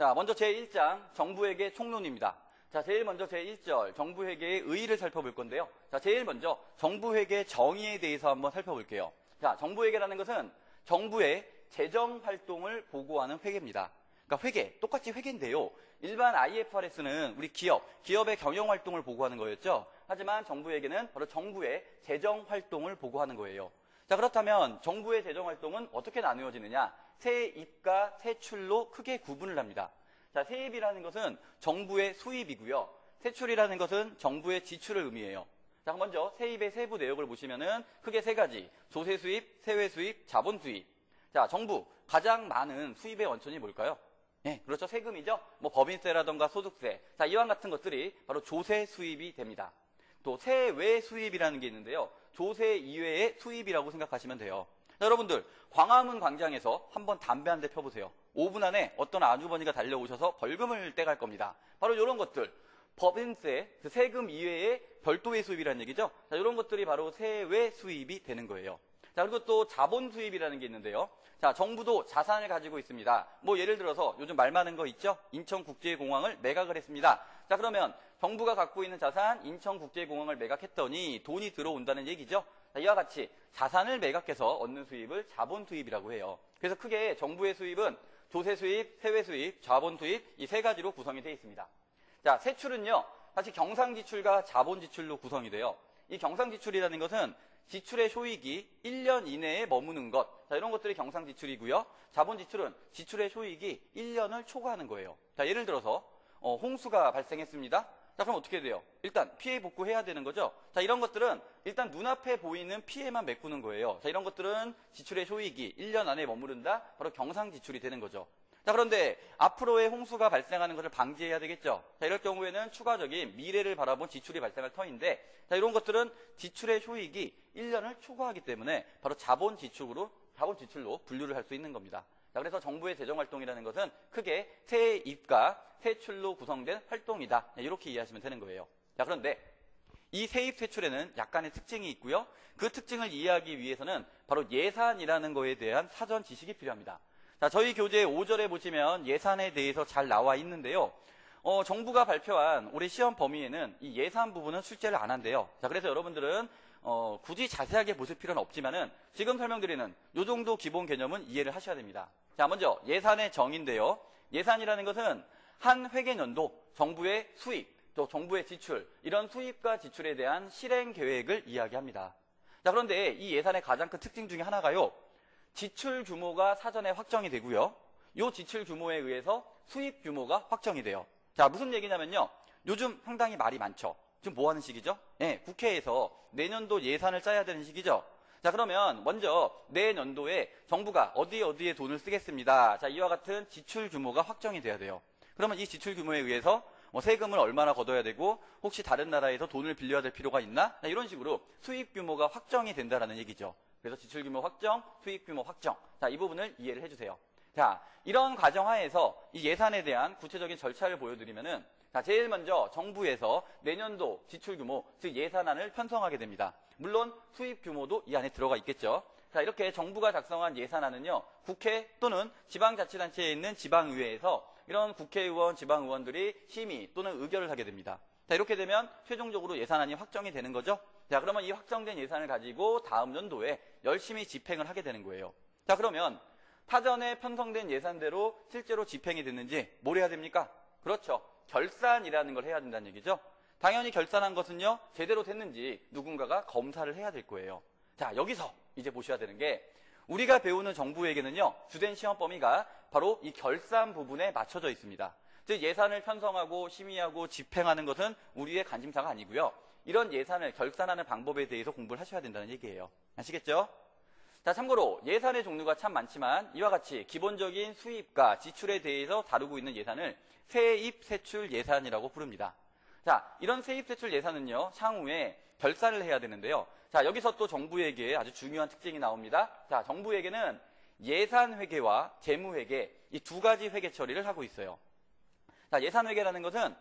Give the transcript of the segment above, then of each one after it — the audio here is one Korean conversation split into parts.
자, 먼저 제1장 정부회계 총론입니다. 자, 제일 먼저 제1절 정부회계의 의의를 살펴볼 건데요. 자, 제일 먼저 정부회계 정의에 대해서 한번 살펴볼게요. 자, 정부회계라는 것은 정부의 재정활동을 보고하는 회계입니다. 그러니까 회계, 똑같이 회계인데요. 일반 IFRS는 우리 기업의 경영활동을 보고하는 거였죠. 하지만 정부회계는 바로 정부의 재정활동을 보고하는 거예요. 자, 그렇다면 정부의 재정활동은 어떻게 나누어지느냐? 세입과 세출로 크게 구분을 합니다. 자, 세입이라는 것은 정부의 수입이고요. 세출이라는 것은 정부의 지출을 의미해요. 자, 먼저 세입의 세부 내역을 보시면은 크게 세 가지. 조세 수입, 세외 수입, 자본 수입. 자, 정부 가장 많은 수입의 원천이 뭘까요? 네, 그렇죠. 세금이죠. 뭐 법인세라던가 소득세. 자, 이와 같은 것들이 바로 조세 수입이 됩니다. 또 세외 수입이라는 게 있는데요. 조세 이외의 수입이라고 생각하시면 돼요. 자, 여러분들 광화문 광장에서 한번 담배 한 대 펴보세요. 5분 안에 어떤 아주머니가 달려오셔서 벌금을 떼갈 겁니다. 바로 이런 것들, 법인세, 그 세금 이외의 별도의 수입이라는 얘기죠. 자, 이런 것들이 바로 세외 수입이 되는 거예요. 자, 그리고 또 자본 수입이라는 게 있는데요. 자, 정부도 자산을 가지고 있습니다. 뭐 예를 들어서 요즘 말 많은 거 있죠? 인천국제공항을 매각을 했습니다. 자, 그러면 정부가 갖고 있는 자산, 인천국제공항을 매각했더니 돈이 들어온다는 얘기죠. 자, 이와 같이 자산을 매각해서 얻는 수입을 자본 수입이라고 해요. 그래서 크게 정부의 수입은 조세 수입, 세외 수입, 자본 수입 이 세 가지로 구성이 되어 있습니다. 자, 세출은요. 사실 경상지출과 자본지출로 구성이 돼요. 이 경상지출이라는 것은 지출의 효익이 1년 이내에 머무는 것. 자, 이런 것들이 경상지출이고요. 자본지출은 지출의 효익이 1년을 초과하는 거예요. 자, 예를 들어서 홍수가 발생했습니다. 자, 그럼 어떻게 돼요? 일단 피해 복구해야 되는 거죠. 자, 이런 것들은 일단 눈앞에 보이는 피해만 메꾸는 거예요. 자, 이런 것들은 지출의 효익이 1년 안에 머무른다. 바로 경상지출이 되는 거죠. 자, 그런데 앞으로의 홍수가 발생하는 것을 방지해야 되겠죠. 자, 이럴 경우에는 추가적인 미래를 바라본 지출이 발생할 터인데, 자, 이런 것들은 지출의 효익이 1년을 초과하기 때문에 바로 자본지출로 분류를 할 수 있는 겁니다. 자, 그래서 정부의 재정활동이라는 것은 크게 세입과 세출로 구성된 활동이다. 이렇게 이해하시면 되는 거예요. 자, 그런데 이 세입 세출에는 약간의 특징이 있고요. 그 특징을 이해하기 위해서는 바로 예산이라는 거에 대한 사전 지식이 필요합니다. 자, 저희 교재 5절에 보시면 예산에 대해서 잘 나와 있는데요. 정부가 발표한 올해 시험 범위에는 이 예산 부분은 출제를 안 한대요. 자, 그래서 여러분들은 굳이 자세하게 보실 필요는 없지만은 지금 설명드리는 요 정도 기본 개념은 이해를 하셔야 됩니다. 자, 먼저 예산의 정의인데요. 예산이라는 것은 한 회계년도 정부의 수입, 또 정부의 지출, 이런 수입과 지출에 대한 실행 계획을 이야기합니다. 자, 그런데 이 예산의 가장 큰 특징 중에 하나가요. 지출 규모가 사전에 확정이 되고요. 이 지출 규모에 의해서 수입 규모가 확정이 돼요. 자, 무슨 얘기냐면요. 요즘 상당히 말이 많죠. 지금 뭐 하는 시기죠? 네, 국회에서 내년도 예산을 짜야 되는 시기죠. 자, 그러면 먼저 내년도에 정부가 어디에 돈을 쓰겠습니다. 자, 이와 같은 지출 규모가 확정이 돼야 돼요. 그러면 이 지출 규모에 의해서 세금을 얼마나 걷어야 되고 혹시 다른 나라에서 돈을 빌려야 될 필요가 있나? 자, 이런 식으로 수입 규모가 확정이 된다는 얘기죠. 그래서 지출 규모 확정, 수입 규모 확정. 자, 이 부분을 이해를 해주세요. 자, 이런 과정하에서 이 예산에 대한 구체적인 절차를 보여드리면은, 자, 제일 먼저 정부에서 내년도 지출 규모, 즉 예산안을 편성하게 됩니다. 물론 수입 규모도 이 안에 들어가 있겠죠. 자, 이렇게 정부가 작성한 예산안은요, 국회 또는 지방자치단체에 있는 지방의회에서 이런 국회의원, 지방의원들이 심의 또는 의결을 하게 됩니다. 자, 이렇게 되면 최종적으로 예산안이 확정이 되는 거죠. 자, 그러면 이 확정된 예산을 가지고 다음 연도에 열심히 집행을 하게 되는 거예요. 자, 그러면 사전에 편성된 예산대로 실제로 집행이 됐는지 뭘 해야 됩니까? 그렇죠. 결산이라는 걸 해야 된다는 얘기죠. 당연히 결산한 것은요, 제대로 됐는지 누군가가 검사를 해야 될 거예요. 자, 여기서 이제 보셔야 되는 게 우리가 배우는 정부에게는요, 주된 시험 범위가 바로 이 결산 부분에 맞춰져 있습니다. 즉 예산을 편성하고 심의하고 집행하는 것은 우리의 관심사가 아니고요. 이런 예산을 결산하는 방법에 대해서 공부를 하셔야 된다는 얘기예요. 아시겠죠? 자, 참고로 예산의 종류가 참 많지만 이와 같이 기본적인 수입과 지출에 대해서 다루고 있는 예산을 세입 세출 예산이라고 부릅니다. 자, 이런 세입 세출 예산은요, 향후에 결산을 해야 되는데요. 자, 여기서 또 정부에게 아주 중요한 특징이 나옵니다. 자, 정부에게는 예산회계와 재무회계 이 두 가지 회계 처리를 하고 있어요. 자, 예산회계라는 것은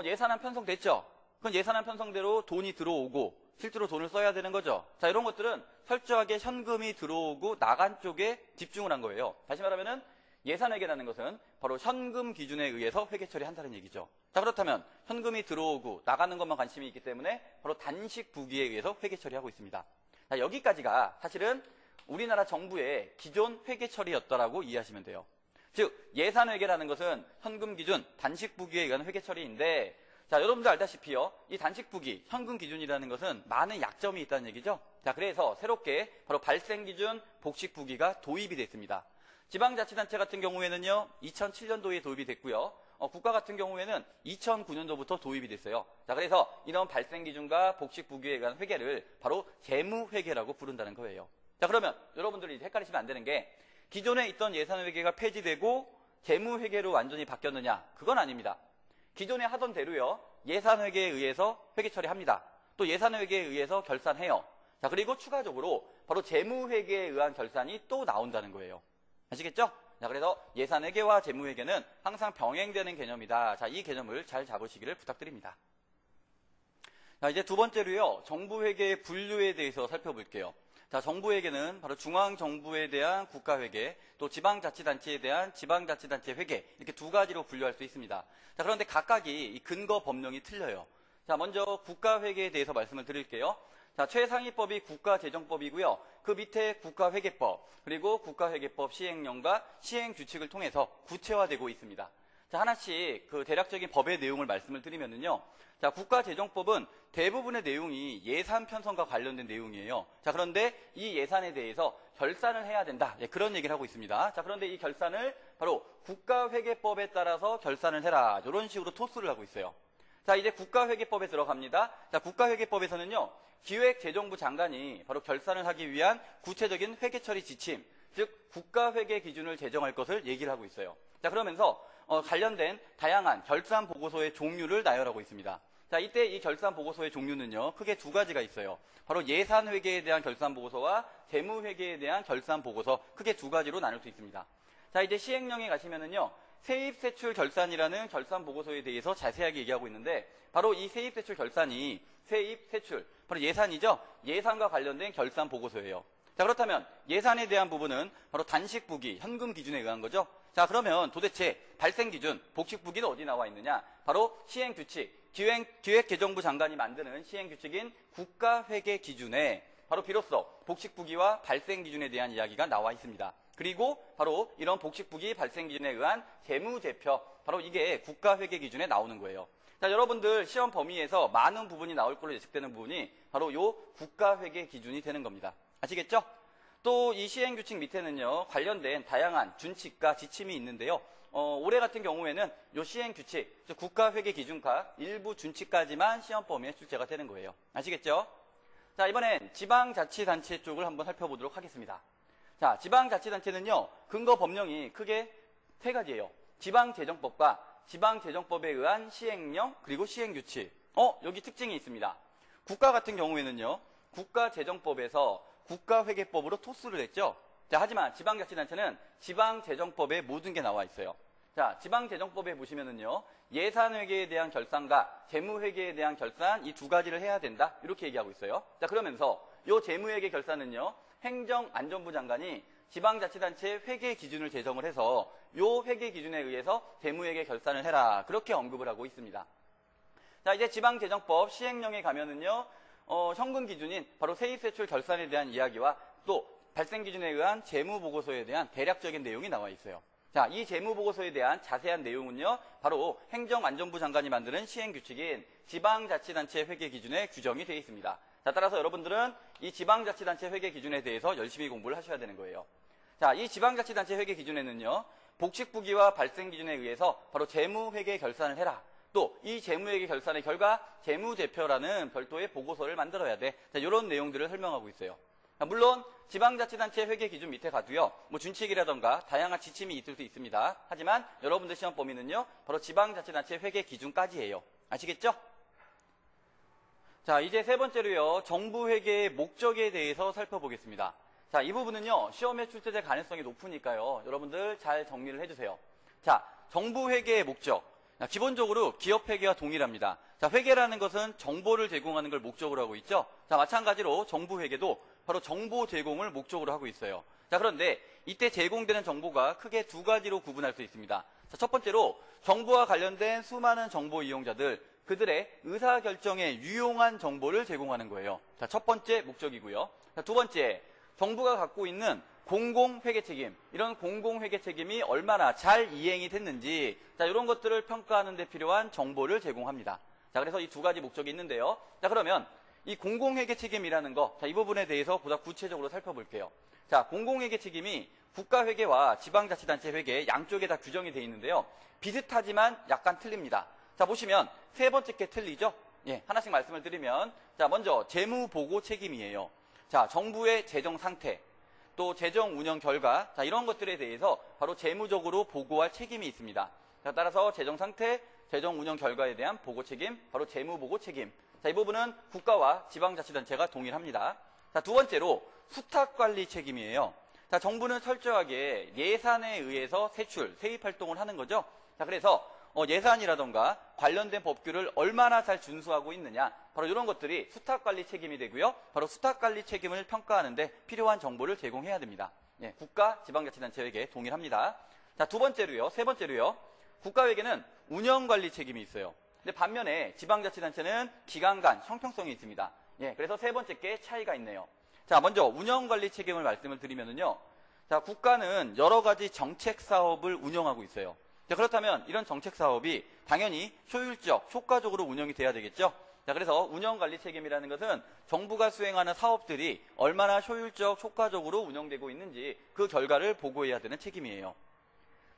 예산안 편성됐죠. 그럼 예산안 편성대로 돈이 들어오고 실제로 돈을 써야 되는 거죠. 자, 이런 것들은 철저하게 현금이 들어오고 나간 쪽에 집중을 한 거예요. 다시 말하면은 예산회계라는 것은 바로 현금 기준에 의해서 회계 처리한다는 얘기죠. 자, 그렇다면 현금이 들어오고 나가는 것만 관심이 있기 때문에 바로 단식 부기에 의해서 회계 처리하고 있습니다. 자, 여기까지가 사실은 우리나라 정부의 기존 회계 처리였다라고 이해하시면 돼요. 즉 예산회계라는 것은 현금 기준, 단식 부기에 의한 회계 처리인데, 자, 여러분들 알다시피요, 이 단식 부기, 현금 기준이라는 것은 많은 약점이 있다는 얘기죠. 자, 그래서 새롭게 바로 발생 기준, 복식 부기가 도입이 됐습니다. 지방자치단체 같은 경우에는요, 2007년도에 도입이 됐고요. 국가 같은 경우에는 2009년도부터 도입이 됐어요. 자, 그래서 이런 발생 기준과 복식 부기에 의한 회계를 바로 재무회계라고 부른다는 거예요. 자, 그러면 여러분들이 헷갈리시면 안 되는 게, 기존에 있던 예산회계가 폐지되고 재무회계로 완전히 바뀌었느냐? 그건 아닙니다. 기존에 하던 대로요, 예산회계에 의해서 회계 처리합니다. 또 예산회계에 의해서 결산해요. 자, 그리고 추가적으로 바로 재무회계에 의한 결산이 또 나온다는 거예요. 아시겠죠? 자, 그래서 예산회계와 재무회계는 항상 병행되는 개념이다. 자, 이 개념을 잘 잡으시기를 부탁드립니다. 자, 이제 두 번째로요, 정부회계의 분류에 대해서 살펴볼게요. 자, 정부회계는 바로 중앙정부에 대한 국가회계, 또 지방자치단체에 대한 지방자치단체 회계, 이렇게 두 가지로 분류할 수 있습니다. 자, 그런데 각각이 이 근거 법령이 틀려요. 자, 먼저 국가회계에 대해서 말씀을 드릴게요. 자, 최상위법이 국가재정법이고요. 그 밑에 국가회계법, 그리고 국가회계법 시행령과 시행규칙을 통해서 구체화되고 있습니다. 자, 하나씩 그 대략적인 법의 내용을 말씀을 드리면은요. 자, 국가재정법은 대부분의 내용이 예산 편성과 관련된 내용이에요. 자, 그런데 이 예산에 대해서 결산을 해야 된다. 예, 그런 얘기를 하고 있습니다. 자, 그런데 이 결산을 바로 국가회계법에 따라서 결산을 해라. 이런 식으로 토스를 하고 있어요. 자, 이제 국가회계법에 들어갑니다. 자, 국가회계법에서는요, 기획재정부 장관이 바로 결산을 하기 위한 구체적인 회계처리 지침, 즉 국가회계 기준을 제정할 것을 얘기를 하고 있어요. 자, 그러면서 관련된 다양한 결산 보고서의 종류를 나열하고 있습니다. 자, 이때 이 결산 보고서의 종류는요, 크게 두 가지가 있어요. 바로 예산회계에 대한 결산 보고서와 재무회계에 대한 결산 보고서, 크게 두 가지로 나눌 수 있습니다. 자, 이제 시행령에 가시면은요, 세입세출 결산이라는 결산 보고서에 대해서 자세하게 얘기하고 있는데, 바로 이 세입세출 결산이 세입세출, 바로 예산이죠. 예산과 관련된 결산 보고서예요. 자, 그렇다면 예산에 대한 부분은 바로 단식 부기, 현금 기준에 의한 거죠. 자, 그러면 도대체 발생 기준, 복식 부기는 어디 나와 있느냐? 바로 시행규칙, 기획재정부 장관이 만드는 시행규칙인 국가회계 기준에 바로 비로소 복식 부기와 발생 기준에 대한 이야기가 나와 있습니다. 그리고 바로 이런 복식 부기 발생 기준에 의한 재무제표, 바로 이게 국가회계 기준에 나오는 거예요. 자, 여러분들 시험 범위에서 많은 부분이 나올 걸로 예측되는 부분이 바로 이 국가회계 기준이 되는 겁니다. 아시겠죠? 또 이 시행규칙 밑에는요, 관련된 다양한 준칙과 지침이 있는데요. 올해 같은 경우에는 이 시행규칙, 즉 국가회계 기준과 일부 준칙까지만 시험 범위에 출제가 되는 거예요. 아시겠죠? 자, 이번엔 지방자치단체 쪽을 한번 살펴보도록 하겠습니다. 자, 지방자치단체는요, 근거 법령이 크게 세 가지예요. 지방재정법과 지방재정법에 의한 시행령, 그리고 시행규칙. 여기 특징이 있습니다. 국가 같은 경우에는요, 국가재정법에서 국가회계법으로 토스를 했죠. 자, 하지만 지방자치단체는 지방재정법에 모든 게 나와 있어요. 자, 지방재정법에 보시면은요, 예산회계에 대한 결산과 재무회계에 대한 결산, 이 두 가지를 해야 된다. 이렇게 얘기하고 있어요. 자, 그러면서 이 재무회계 결산은요, 행정안전부 장관이 지방자치단체 회계 기준을 제정을 해서 이 회계 기준에 의해서 재무회계 결산을 해라. 그렇게 언급을 하고 있습니다. 자, 이제 지방재정법 시행령에 가면은요, 현금 기준인 바로 세입세출 결산에 대한 이야기와 또 발생 기준에 의한 재무보고서에 대한 대략적인 내용이 나와 있어요. 자, 이 재무보고서에 대한 자세한 내용은요, 바로 행정안전부 장관이 만드는 시행규칙인 지방자치단체 회계 기준에 규정이 되어 있습니다. 자, 따라서 여러분들은 이 지방자치단체 회계 기준에 대해서 열심히 공부를 하셔야 되는 거예요. 자, 이 지방자치단체 회계 기준에는요, 복식부기와 발생 기준에 의해서 바로 재무회계 결산을 해라. 또 이 재무회계 결산의 결과 재무제표라는 별도의 보고서를 만들어야 돼. 자, 이런 내용들을 설명하고 있어요. 자, 물론 지방자치단체 회계 기준 밑에 가도요, 뭐 준칙이라던가 다양한 지침이 있을 수 있습니다. 하지만 여러분들 시험 범위는요, 바로 지방자치단체 회계 기준까지예요. 아시겠죠? 자, 이제 세 번째로요, 정부회계의 목적에 대해서 살펴보겠습니다. 자, 이 부분은요, 시험에 출제될 가능성이 높으니까요, 여러분들 잘 정리를 해주세요. 자, 정부회계의 목적. 자, 기본적으로 기업회계와 동일합니다. 자, 회계라는 것은 정보를 제공하는 걸 목적으로 하고 있죠. 자, 마찬가지로 정부회계도 바로 정보 제공을 목적으로 하고 있어요. 자, 그런데 이때 제공되는 정보가 크게 두 가지로 구분할 수 있습니다. 자, 첫 번째로 정부와 관련된 수많은 정보 이용자들, 그들의 의사결정에 유용한 정보를 제공하는 거예요. 자, 첫 번째 목적이고요. 자, 두 번째, 정부가 갖고 있는 공공회계 책임, 이런 공공회계 책임이 얼마나 잘 이행이 됐는지, 자, 이런 것들을 평가하는 데 필요한 정보를 제공합니다. 자, 그래서 이 두 가지 목적이 있는데요. 자, 그러면 이 공공회계 책임이라는 거, 자, 이 부분에 대해서 보다 구체적으로 살펴볼게요. 자, 공공회계 책임이 국가회계와 지방자치단체 회계 양쪽에 다 규정이 되어 있는데요. 비슷하지만 약간 틀립니다. 자, 보시면 세 번째 게 틀리죠? 예, 하나씩 말씀을 드리면, 자, 먼저 재무보고 책임이에요. 자, 정부의 재정 상태, 또 재정 운영 결과, 자, 이런 것들에 대해서 바로 재무적으로 보고할 책임이 있습니다. 자, 따라서 재정 상태, 재정 운영 결과에 대한 보고 책임, 바로 재무보고 책임. 자, 이 부분은 국가와 지방자치단체가 동일합니다. 자, 두 번째로 수탁관리 책임이에요. 자, 정부는 철저하게 예산에 의해서 세입 활동을 하는 거죠. 자, 그래서 예산이라던가 관련된 법규를 얼마나 잘 준수하고 있느냐, 바로 이런 것들이 수탁관리 책임이 되고요. 바로 수탁관리 책임을 평가하는데 필요한 정보를 제공해야 됩니다. 예, 국가, 지방자치단체에게 동일합니다. 자, 세 번째로요. 국가회계는 운영관리 책임이 있어요. 근데 반면에 지방자치단체는 기관 간 형평성이 있습니다. 예, 그래서 세 번째 게 차이가 있네요. 자, 먼저 운영관리 책임을 말씀을 드리면은요. 자, 국가는 여러 가지 정책 사업을 운영하고 있어요. 자, 그렇다면 이런 정책 사업이 당연히 효율적, 효과적으로 운영이 돼야 되겠죠. 자, 그래서 운영관리 책임이라는 것은 정부가 수행하는 사업들이 얼마나 효율적, 효과적으로 운영되고 있는지 그 결과를 보고해야 되는 책임이에요.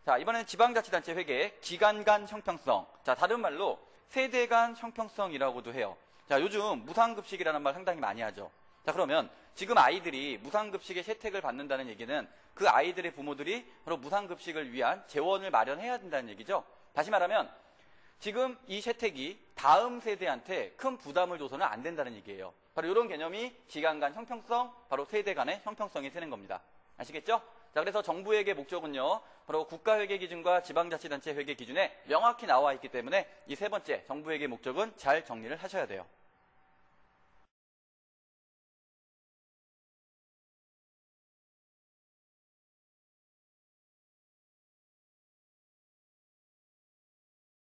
자, 이번에는 지방자치단체 회계, 기관 간 형평성. 자, 다른 말로 세대 간 형평성이라고도 해요. 자, 요즘 무상급식이라는 말 상당히 많이 하죠. 자, 그러면 지금 아이들이 무상급식의 혜택을 받는다는 얘기는 그 아이들의 부모들이 바로 무상급식을 위한 재원을 마련해야 된다는 얘기죠. 다시 말하면 지금 이 혜택이 다음 세대한테 큰 부담을 줘서는 안 된다는 얘기예요. 바로 이런 개념이 기관 간 형평성, 바로 세대 간의 형평성이 되는 겁니다. 아시겠죠? 자, 그래서 정부회계 목적은요, 바로 국가회계 기준과 지방자치단체 회계 기준에 명확히 나와 있기 때문에 이 세 번째 정부회계 목적은 잘 정리를 하셔야 돼요.